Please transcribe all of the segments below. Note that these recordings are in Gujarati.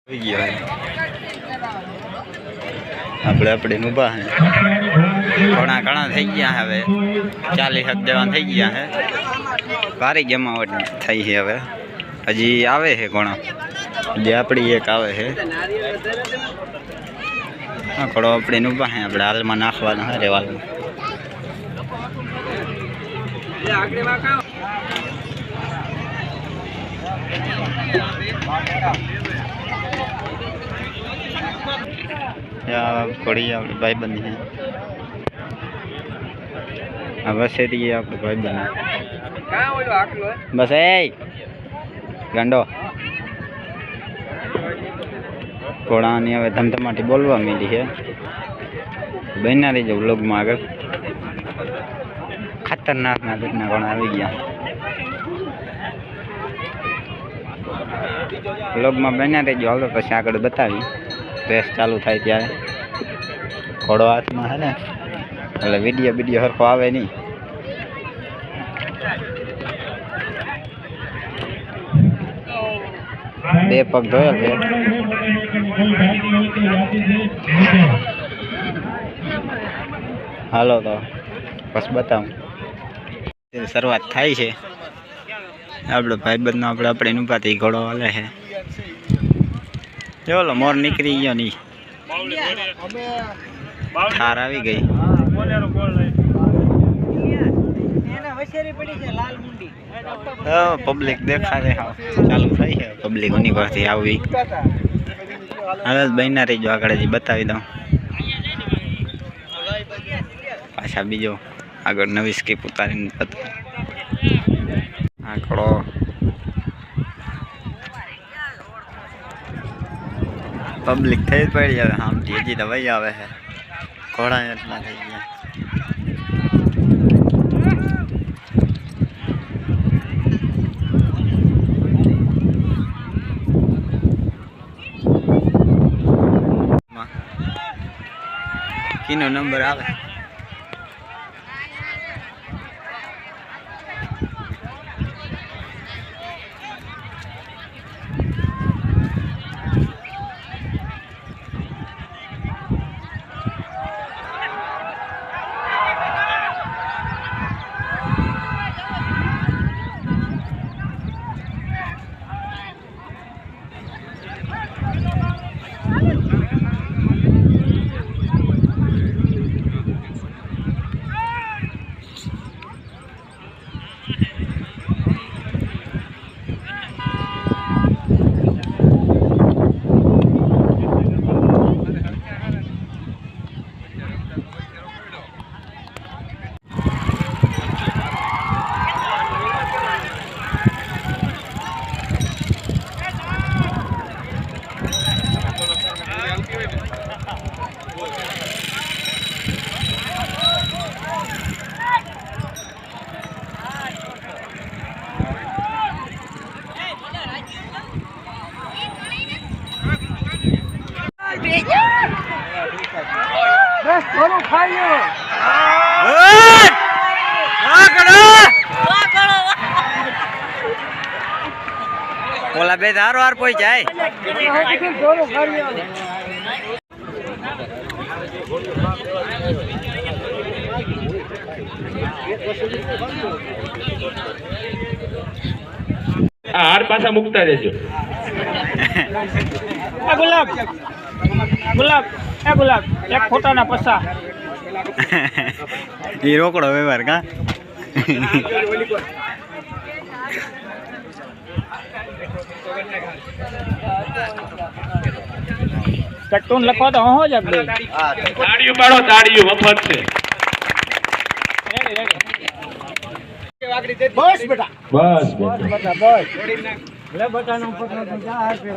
આપણે આપણે ઊભા હે ઘણા ઘણા થઈ ગયા હવે 40 દેવાન થઈ ગયા હે ભારી જમાવટ થઈ છે હવે હજી આવે છે ઘણા જે આપણી એક આવે છે ઘણો આપણે ઊભા હે આપણે હાલમાં નાખવાનો હે રેવાલમાં पड़ी अपने भाई बंदी है बस ये अपने भाई बंदी बस गंडो घोड़ा ने हमें धमधमाटी बोलवा मिली है बना रही जो लोग में आगे खतरनाक ना घटना घोड़ा आ गया लोग में बना रही जो हालो पीछे आगे बतावी रेस चालू थाय त्यारे घोड़ो हाथ में है ने એટલે વિડિયો હરખો આવે નહીં બે પગ ધોયેલ છે હાલો તો બસ બતાવું શરૂઆત થાય છે આપણો ભાઈબંધનો આપણે ઊભા થઈ ઘોડો હાલે છે चलो मोर निकली गया नहीं थार आ गई पब्लिक देखा दे चालू थी है पब्लिक उन्हीं पर थी आई हालत बना रही जो आगे जी बता दू पाछा बीजो आग नवी स्कीप उतारी आंकड़ो पब्लिक थे पड़ी जाए हम जी दवाई आवे है घोड़ा इतना थी गया किनो नंबर आवे बस थोड़ा खाइयो ओला बेदार वार कोई जाए हार पासा मुकता देजो गुलाब गुलाब गुलाब एक फोटा ना पसा ये रोकड़ो व्यवहार का टट्टून लखो तो हो जब ताड़ियों पाड़ो ताड़ियों मफत से बस बेटा बस बेटा बस ले बेटा नो पकड़ जा हाथ पे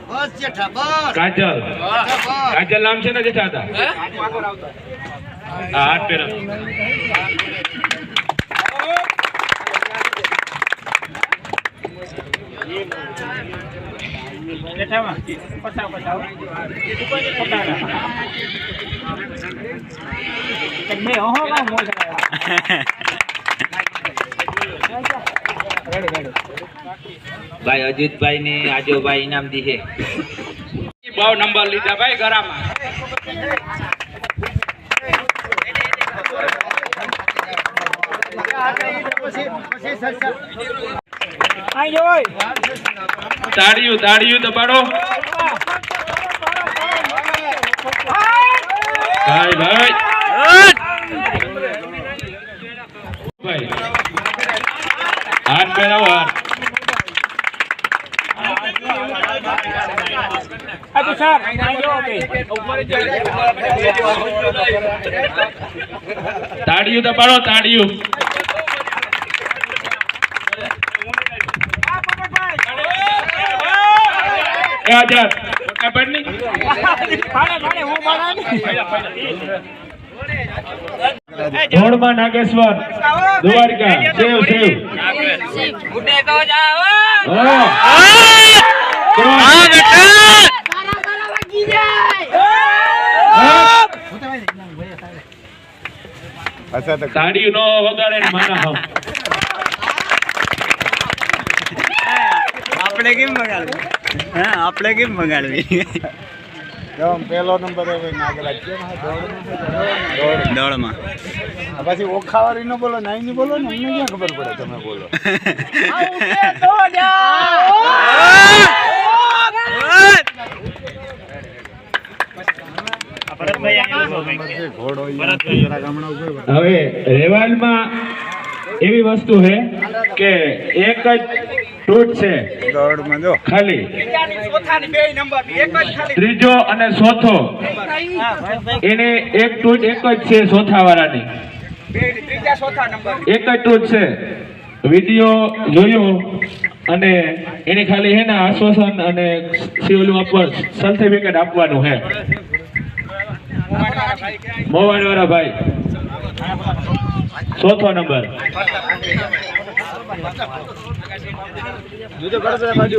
बस जेठा बस काजल काजल नाम છે ને જેઠા હતા હાથ पे रख जेठा में पटाओ पटाओ ये दुकान में पटाना तब मैं हो का मोल ભાઈ અજીતભાઈ ને આજોભાઈ ઇનામ દીધે. બહુ નંબર લીધા ભાઈ ગરામાં. તાળીયું તાળીયું તો પાડો ભાઈ ભાઈ ભાઈ હાથ મેળવો હાથ. તાળીયું તો પાડો તાળીયું. ધોળમાં નાગેશ્વર દ્વારકા સેવ સેવ તાળી નો વગાડે ને માના હમ. આપણે કેમ બગાડવી? હા આપણે કેમ બગાડવી? પેલો નંબર હવે નાગરાજ કેમ દોડમાં પછી ઓખાવારી નો બોલો નાઈ ની બોલો ને અમને ક્યાં ખબર પડે તમે બોલો. હવે રેવાલમાં એવી વસ્તુ છે કે એક જ ટૂટ છે દોડમાં જો ખાલી ત્રીજો અને ચોથો એને એક ટૂટ એક જ છે ચોથા વાળાની એક જ ટૂટ છે. વિડીયો જોયો અને એને ખાલી હે ને આશ્વાસન અને ઓલું આપવા સર્ટિફિકેટ આપવાનું છે. મોવાડ વાળા ભાઈ ચોથો નંબર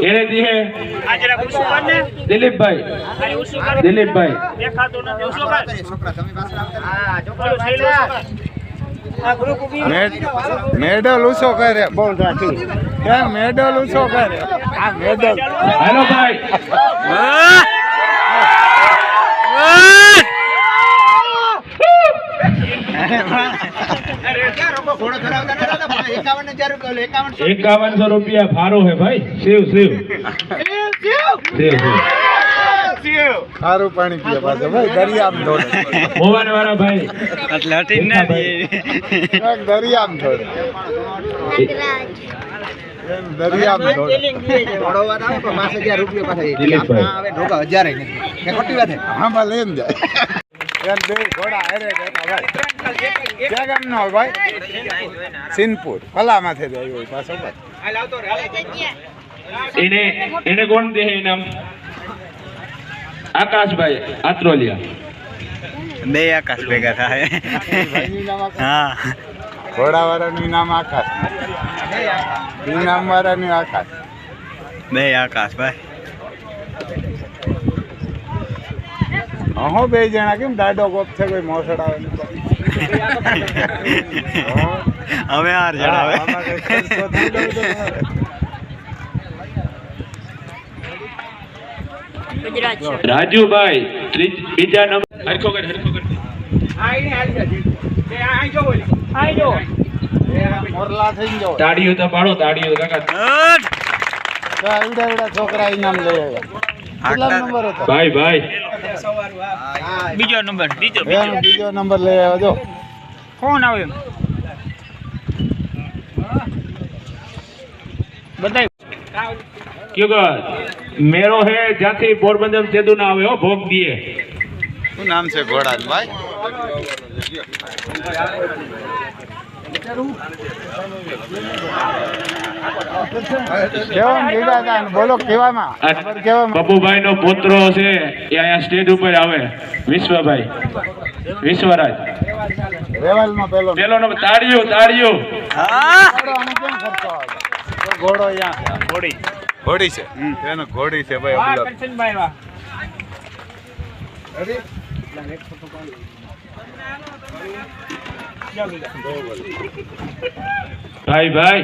એને દીહે દિલીપભાઈ મેડલ ઉછો કરે બોલ રાખી મેડલ ઉછો કરે આ મેડલ હેલો ભાઈ ₹5100 ભારો હે ભાઈ. શિવ શિવ શિવ સારું પાણી પીએ પાછો ભાઈ દરિયામ ધોડે મોવાન વાળા ભાઈ એટલે હટી ના દે દરિયામ ધોડે દરિયામ ધોડે હા બા લઈને જાય બે ઘોડા હારે ભાઈ ક્યાં ગામ નો ભાઈ સિનપુર પલામાંથી જ આવ્યો પાછો એને એને કોણ દે ઇનામ? આકાશભાઈ આત્રોલિયા. બે આકાશ ભેગા થાય. હા ઘોડાવાળાનું નામ આકાશ ઇનામ વાળાનું આકાશ બે આકાશ ભાઈ. હો બે જણા કેમ દાડો ગોપ છે કોઈ મોસડ આવે હવે હાર જણાવે. રાજુભાઈ બીજા નંબર હરખો કર મોરલા થઈ જાવ તાળીઓ તો પાડો તાળીઓ કાકા. એવડા એવડા છોકરા ઇનામ લઈ આવ્યા. કેટલા નંબર હતો ભાઈ ભાઈ બીજો નંબર બીજો નંબર લઈ આવ્યો જો કોણ આવ્યો? बताइए क्योंकि मेरो है जाति पोरबंदर चेदू ना आवे हो भोग दिए. શું નામ છે ઘોડા ભાઈ? કેવા કીધા હતા બોલો કેવામાં બબુભાઈ નો પુત્રો છે એ અહીંયા સ્ટેજ ઉપર આવે. વિશ્વભાઈ વિશ્વરાજ રેવલમાં પેલો નંબર. તાળીઓ તાળીઓ. ઘોડો અહીંયા ઘોડી છે એનો ઘોડી છે ભાઈ. ભાઈ ભાઈ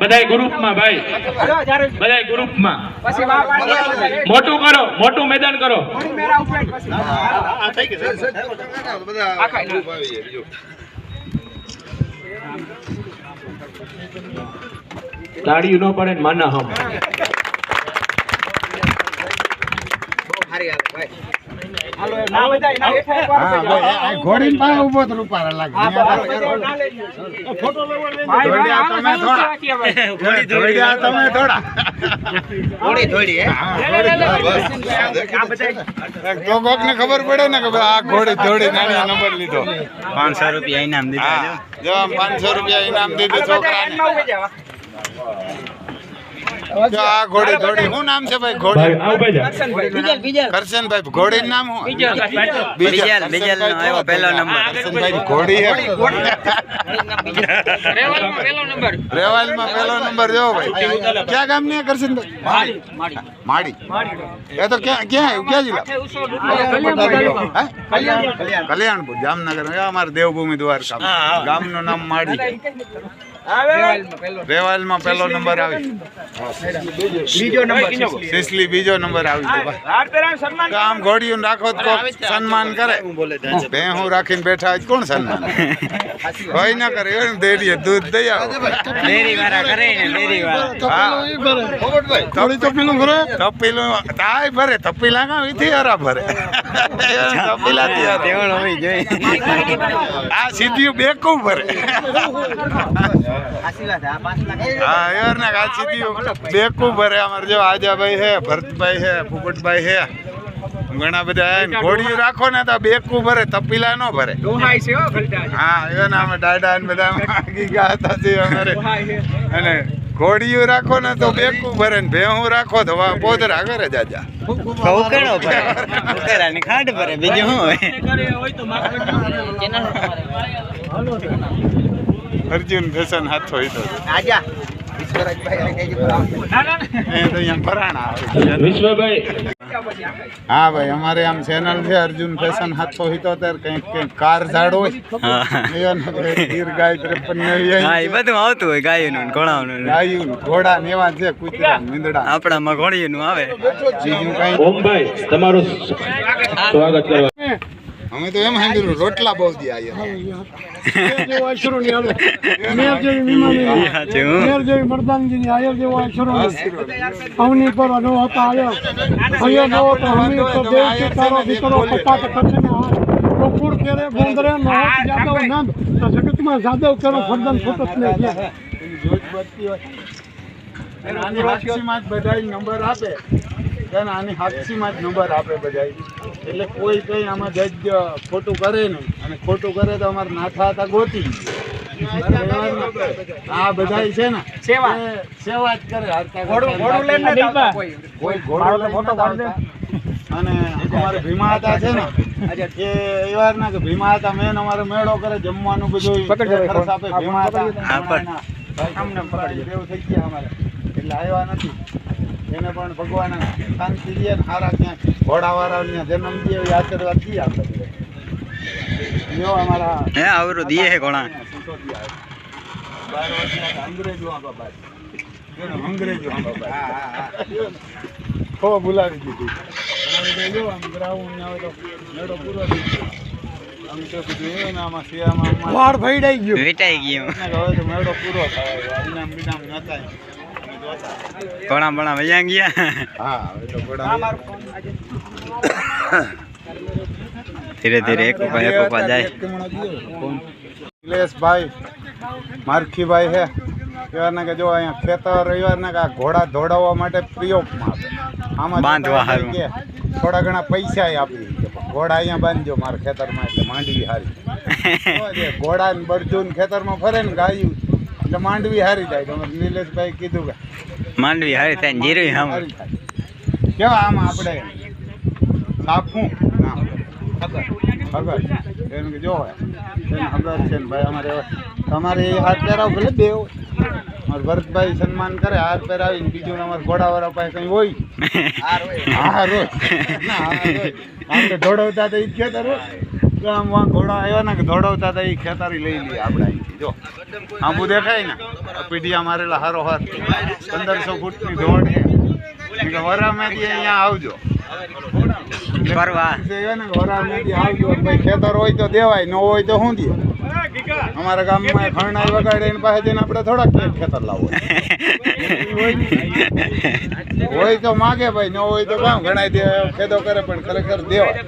બધાય ગ્રુપમાં ભાઈ, બધાય ગ્રુપમાં મોટું કરો, મોટું મેદાન કરો. તાળી ન પડે ને માના હમ. ઘોડી પાસે ઉભો તો રૂપારા લાગે તમે થોડા તો કોક ને ખબર પડે ને કે આ ઘોડી થોડી નાની નંબર લીધો. 500 રૂપિયા ઇનામ દીધા. જો 500 રૂપિયા ઇનામ દીધું છોકરાને. જો આ ઘોડી થોડી શું નામ છે ભાઈ? ઘોડી કરશનભાઈ. ઘોડી નામ શું? બીજલ નો આવ્યો પહેલો નંબર. કરશનભાઈ ઘોડી હે. રેવાલમાં પહેલો નંબર જો ભાઈ. ક્યાં ગામ ને કરશનભાઈ? માડી. એ તો ક્યાં જિલ્લા? કલ્યાણપુર, જામનગર. અમારે દેવભૂમિ દ્વારકા ગામનું નામ માડી. રેવાલમાં પહેલો નંબર આવી. સિસલી બીજો નંબર આવી. આમ ઘોડીયું રાખો તો સન્માન કરે. ભેહું રાખીને બેઠા હોય કોણ સન્માન કોઈ ના કરે. ડેરીએ દૂધ દઈ આવો. ડેરી વાળા કરે ને ડેરી વાળા. તપીલું તાય ભરે. તપીલા કા વિથી હરા ભરે. તપીલા તેવળ હોવી જોઈએ. આ સીધું બેકું ભરે. હા યાર ને આ સીધું બેકું ભરે. અમારે જો આજાભાઈ હે, ભરતભાઈ હે, પોપટભાઈ હે, ઘણા બધા હે. ઘોડીયું રાખો ને તો બેકું ભરે, તપીલા નો ભરે. હા એ ને અમે ડાડા ને બધા આગી ગયા હતા છે અમારે. અને ઘોડીયું રાખો ને તો બેકું ભરે ને ભેહું રાખો તો પોદરા કરે જાજા. ઉકેડો ભરે, ઉકેડાની ખાંડ ભરે, બીજું શું હોય? અર્જુન ફેશન હાથો હીધો વિશ્વભાઈ. હા ભાઈ અમારે આમ ચેનલ છે અર્જુન ફેશન 777. કંઈક કાર ઝાડ હોય ગીર ગાય 53 હા એ બધું આવતું હોય. ગાયનું ઘોડાનું ગાયું ઘોડા ને એવા છે. કૂતરા મીંદડા આપણામાં ઘોડીનું આવે. બીજું કઈ ઓમભાઈ તમારું સ્વાગત કરવા. અમે તો એમ સાંભળ્યું રોટલા બહુ દે નંબર આપે. આની હાથસીમાં જ નંબર આપે બધા. એટલે કોઈ કઈ આમાં જજ ખોટું કરે નહીં. અને ખોટું કરે તો અમારે નાથા હતા ગોતી. આ બધા છે ને સેવા જ કરે. કોઈ ઘોડો ફોટો પાડે. અને અમારે ભીમા હતા છે ને એ એવા ના કે ભીમા હતા મેન અમારે મેળો કરે, જમવાનું બધું ખર્ચ આપે. ભીમા હતા દેવ થઈ ગયા અમારે. એટલે આવ્યા નથી. એને પણ ભગવાન શાંતિ દે ને સારા ક્યાંક ઘોડાવાળાને જન્મ દે એવી આશીર્વાદ દઈએ આપણે. જો અમારા હે આવરું દીએ હે ઘોડા. 12 વર્ષના અંગ્રેજો આ બાબા. અંગ્રેજો આ બાબા. હો બોલાવી દીધી. જો આમ ગ્રાઉન્ડ ને આવે તો મેળો પૂરો થઈ ગયો. આમ તો બધું એ ને આમાં સિયામાં વાળ ફઈડાઈ ગયો. વેટાઈ ગયું. હવે તો મેળો પૂરો થાય. ઇનામ બિનામ નતા. ઘોડા બણા વયા ગયા. હા હવે તો ઘોડા ધીરે ધીરે એક ઉપર જાય. નિલેશભાઈ મારખીભાઈ હે એવાના કે જો અહીંયા ખેતર રવિવારના કે આ ઘોડા દોડાવવા માટે પ્રયોગમાં આપે. આમાં બાંધવા હારું કે થોડા ઘણા પૈસા આપી ઘોડા અહીંયા બાંધજો મારા ખેતરમાં. એટલે માંડવી હારી. ઘોડા ને બરજુન ખેતરમાં ફરે ને ગાયું એટલે માંડવી હારી જાય. તો નિલેશભાઈ કીધું કે માંડવી હારી થાય ને જીરું હામ હારી થાય. કેવા આમાં આપણે સાફું ખબર એને કે જો એને ખબર છે ને ભાઈ અમારે તમારે એ હાથ પહેરાવ ભલે બે હોય મારા ભરતભાઈ સન્માન કરે હાથ પહેરાવીને બીજું અમારે ઘોડાવાળા પાસે કંઈ હોય હાર હોય ના હાર હોય આપણે દોડવતા તો એ જ ખેતર હોય તો આમ વાં ઘોડા આવ્યા ને કે દોડવતા હતા એ ખેતરી લઈ લઈએ આપણે અહીંથી જો આંબુ દેખાય ને પીઢિયા મારેલા હારો હાર 1500 ફૂટની દોડ છે કે વરામાંથી અહીંયા આવજો ફરવા વરામાંથી આવજો ભાઈ ખેતર હોય તો દેવાય ન હોય તો શું દે અમારા ગામમાં ખરણાઈ વગાડે એની પાસે જઈને આપણે થોડાક ખેતર લાવવું હોય તો માગે ભાઈ ન હોય તો કામ ઘણા દે ખેતો કરે પણ ખરેખર દેવાય